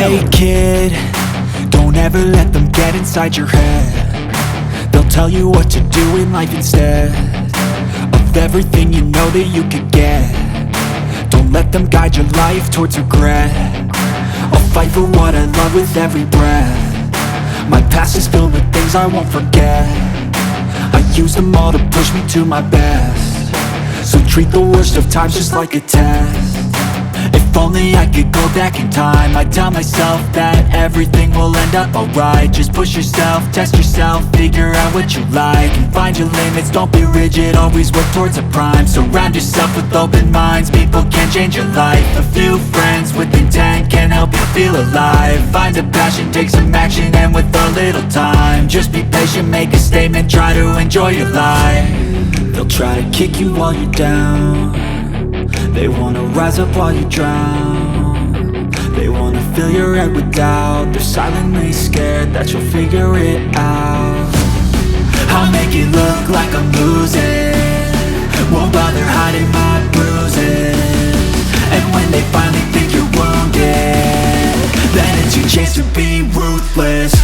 Hey kid, don't ever let them get inside your head. They'll tell you what to do in life instead of everything you know that you could get. Don't let them guide your life towards regret. I'll fight for what I love with every breath. My past is filled with things I won't forget. I use them all to push me to my best. So treat the worst of times just like a test. If only I could go back in time, I'd tell myself that everything will end up alright. Just push yourself, test yourself, figure out what you like, and find your limits, don't be rigid, always work towards a prime. Surround yourself with open minds, people can change your life. A few friends with intent can help you feel alive. Find a passion, take some action, and with a little time, just be patient, make a statement, try to enjoy your life. They'll try to kick you while you're down. They wanna rise up while you drown. They wanna fill your head with doubt. They're silently scared that you'll figure it out. I'll make it look like I'm losing, won't bother hiding my bruises. And when they finally think you're wounded, then it's your chance to be ruthless.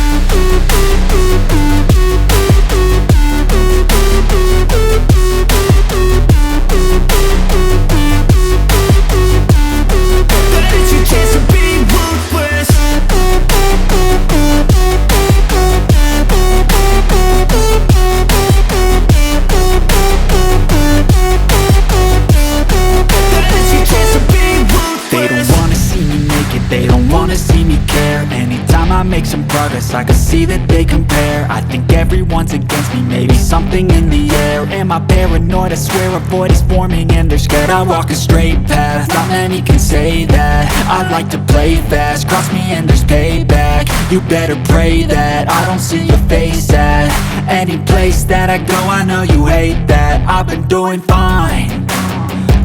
They don't wanna see me care. Anytime I make some progress, I can see that they compare. I think everyone's against me, maybe something in the air. Am I paranoid? I swear a void is forming and they're scared. I walk a straight path, not many can say that. I like to play fast, cross me and there's payback. You better pray that I don't see your face at any place that I go. I know you hate that. I've been doing fine,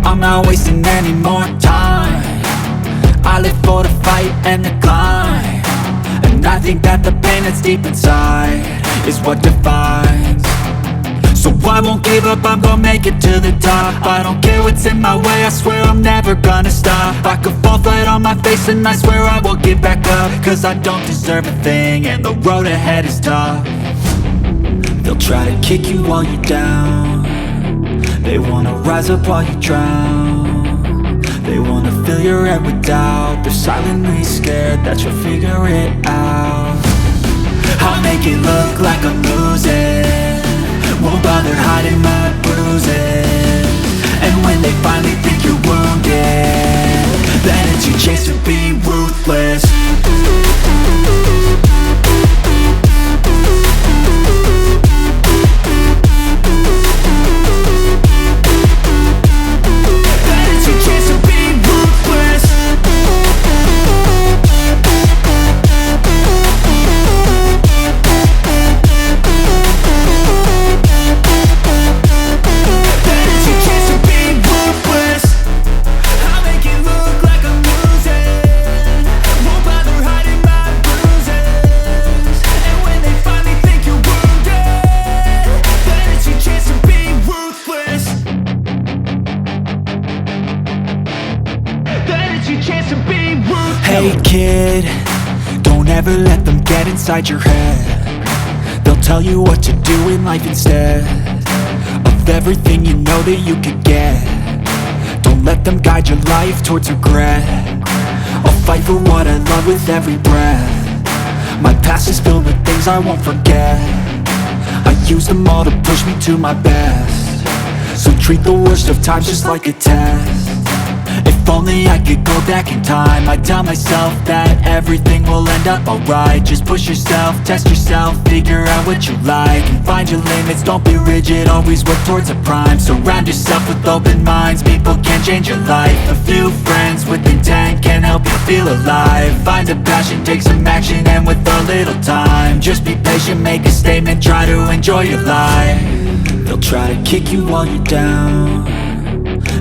I'm not wasting any more time. I live for the fight and the climb, and I think that the pain that's deep inside is what defines. So I won't give up, I'm gonna make it to the top. I don't care what's in my way, I swear I'm never gonna stop. I could fall flat on my face and I swear I will get back up, cause I don't deserve a thing and the road ahead is tough. They'll try to kick you while you're down. They wanna rise up while you drown. They wanna fill your head with doubt. They're silently scared that you'll figure it out. I'll make it look like I'm losing, won't bother hiding my bruises. And when they finally think you're wounded, then it's your chance to be ruthless. Hey kid, don't ever let them get inside your head. They'll tell you what to do in life instead of everything you know that you could get. Don't let them guide your life towards regret. I'll fight for what I love with every breath. My past is filled with things I won't forget. I use them all to push me to my best. So treat the worst of times just like a test. If only I could go back in time, I'd tell myself that everything will end up alright. Just push yourself, test yourself, figure out what you like, and find your limits, don't be rigid, always work towards a prime. Surround yourself with open minds, people can change your life. A few friends with intent can help you feel alive. Find a passion, take some action, and with a little time, just be patient, make a statement, try to enjoy your life. They'll try to kick you while you're down.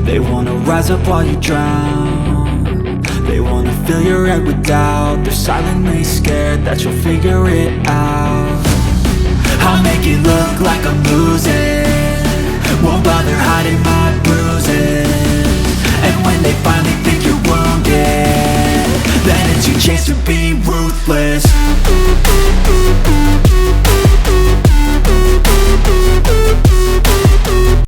They wanna rise up while you drown. They wanna fill your head with doubt. They're silently scared that you'll figure it out. I'll make it look like I'm losing, won't bother hiding my bruises. And when they finally think you're wounded, then it's your chance to be ruthless.